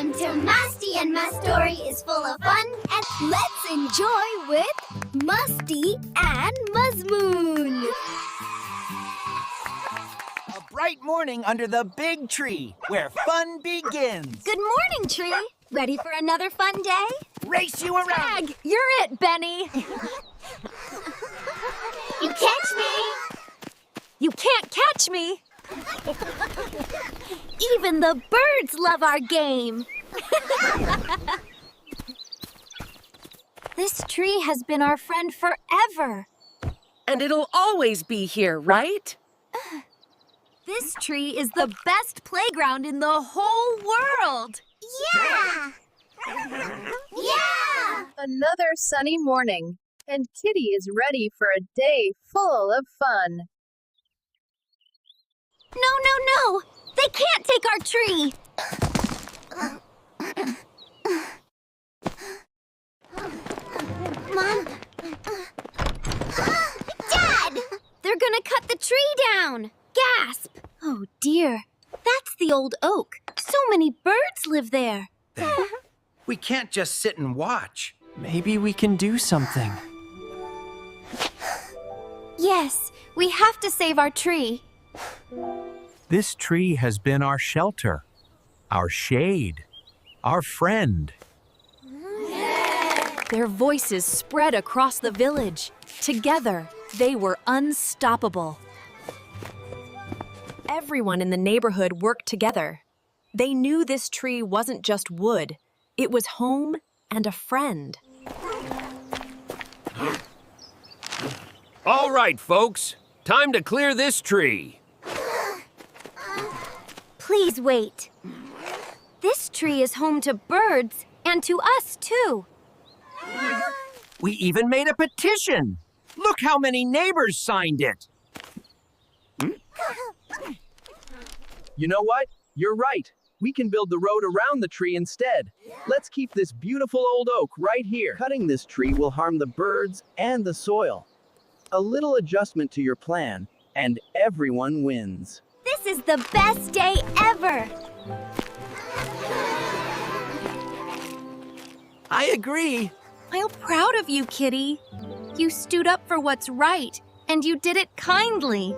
Welcome to Masti, and my story is full of fun, and let's enjoy with Masti and Mazmoon. A bright morning under the big tree where fun begins. Good morning, tree. Ready for another fun day? Race you around. Tag, you're it, Benny. You catch me? You can't catch me. Even the birds love our game. This tree has been our friend forever. And it'll always be here, right? This tree is the best playground in the whole world. Yeah! Yeah! Another sunny morning, and Kitty is ready for a day full of fun. No! They can't take our tree! Mom? Dad! They're gonna cut the tree down! Gasp! Oh dear, that's the old oak. So many birds live there. We can't just sit and watch. Maybe we can do something. Yes, we have to save our tree. This tree has been our shelter, our shade, our friend. Their voices spread across the village. Together, they were unstoppable. Everyone in the neighborhood worked together. They knew this tree wasn't just wood. It was home and a friend. All right, folks. Time to clear this tree. Please wait. This tree is home to birds and to us too. We even made a petition. Look how many neighbors signed it. You know what? You're right. We can build the road around the tree instead. Let's keep this beautiful old oak right here. Cutting this tree will harm the birds and the soil. A little adjustment to your plan, and everyone wins. This is the best day ever. I agree. I'm proud of you, Kitty. You stood up for what's right, and you did it kindly.